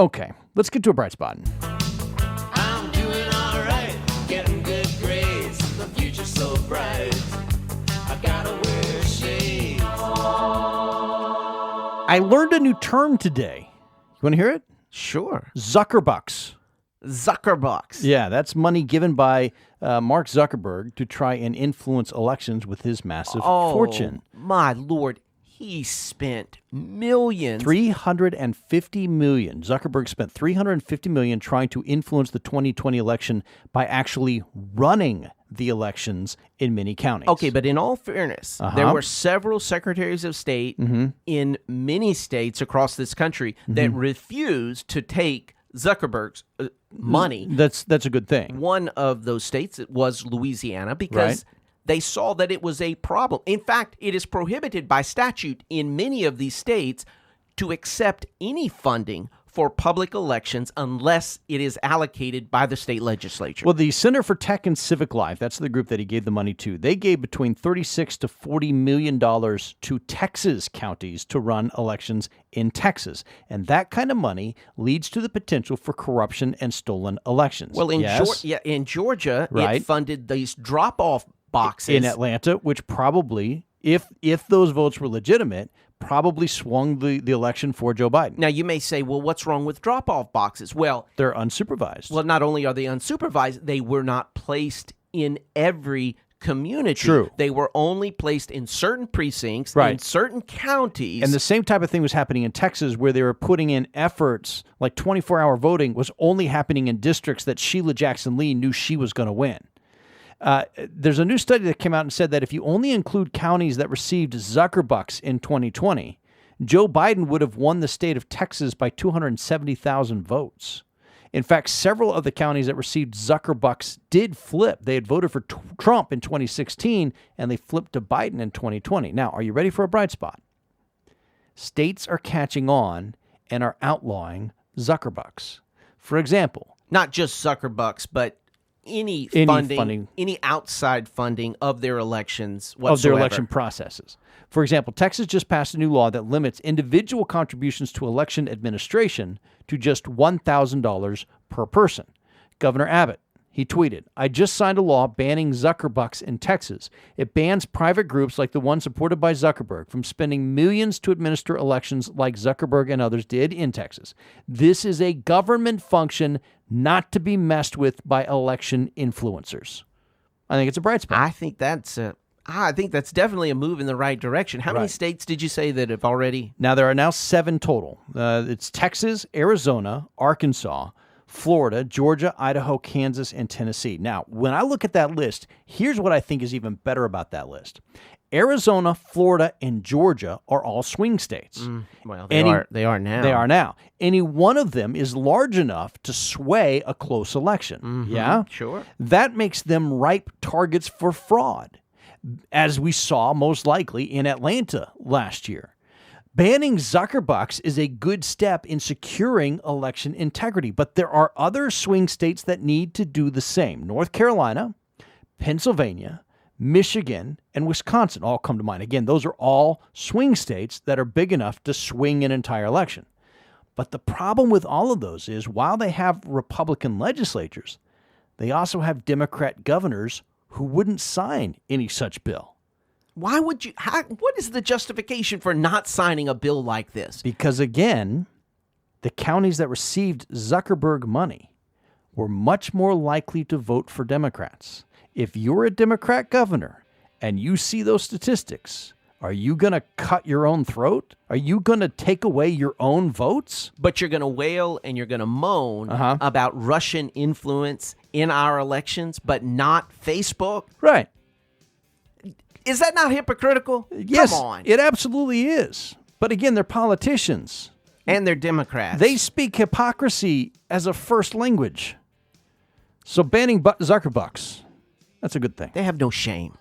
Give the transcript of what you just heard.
Okay, let's get to a bright spot. I'm doing all right, getting good grades. The future's so bright. I gotta wear shades. I learned a new term today. You want to hear it? Sure. Zuckerbucks. Zuckerbucks. Yeah, that's money given by Mark Zuckerberg to try and influence elections with his massive fortune. My Lord. He spent millions. $350 million. Zuckerberg spent $350 million trying to influence the 2020 election by actually running the elections in many counties. Okay, but in all fairness, there were several secretaries of state in many states across this country that refused to take Zuckerberg's money. That's a good thing. One of those states was Louisiana because they saw that it was a problem. In fact, it is prohibited by statute in many of these states to accept any funding for public elections unless it is allocated by the state legislature. Well, the Center for Tech and Civic Life, that's the group that he gave the money to. They gave between $36 to $40 million to Texas counties to run elections in Texas. And that kind of money leads to the potential for corruption and stolen elections. Well, in Georgia, it funded these drop-off boxes. In Atlanta, which probably, if those votes were legitimate, probably swung the election for Joe Biden. Now, you may say, well, what's wrong with drop-off boxes? Well, they're unsupervised. Well, not only are they unsupervised, they were not placed in every community. True. They were only placed in certain precincts, in certain counties. And the same type of thing was happening in Texas where they were putting in efforts, like 24-hour voting was only happening in districts that Sheila Jackson Lee knew she was going to win. There's a new study that came out and said that if you only include counties that received Zuckerbucks in 2020, Joe Biden would have won the state of Texas by 270,000 votes. In fact, several of the counties that received Zuckerbucks did flip. They had voted for Trump in 2016, and they flipped to Biden in 2020. Now, are you ready for a bright spot? States are catching on and are outlawing Zuckerbucks. For example, not just Zuckerbucks, but any outside funding of their elections whatsoever. Of their election processes. For example, Texas just passed a new law that limits individual contributions to election administration to just $1,000 per person. Governor Abbott, he tweeted, "I just signed a law banning Zuckerbucks in Texas. It bans private groups like the one supported by Zuckerberg from spending millions to administer elections like Zuckerberg and others did in Texas. This is a government function not to be messed with by election influencers." I think it's a bright spot. I think that's definitely a move in the right direction. How many states did you say that have already? Now, there are now 7 total. It's Texas, Arizona, Arkansas, Florida, Georgia, Idaho, Kansas, and Tennessee. Now, when I look at that list, here's what I think is even better about that list. Arizona, Florida, and Georgia are all swing states. Well, they are now. They are now. Any one of them is large enough to sway a close election. Yeah? Sure. That makes them ripe targets for fraud, as we saw most likely in Atlanta last year. Banning Zuckerbucks is a good step in securing election integrity, but there are other swing states that need to do the same. North Carolina, Pennsylvania, Michigan, and Wisconsin all come to mind. Again, those are all swing states that are big enough to swing an entire election. But the problem with all of those is while they have Republican legislatures, they also have Democrat governors who wouldn't sign any such bill. Why would you? What is the justification for not signing a bill like this? Because, again, the counties that received Zuckerberg money were much more likely to vote for Democrats. If you're a Democrat governor and you see those statistics, are you going to cut your own throat? Are you going to take away your own votes? But you're going to wail and you're going to moan about Russian influence in our elections, but not Facebook? Right. Is that not hypocritical? Yes, Come on. It absolutely is. But again, they're politicians. And they're Democrats. They speak hypocrisy as a first language. So banning Zuckerbucks, that's a good thing. They have no shame.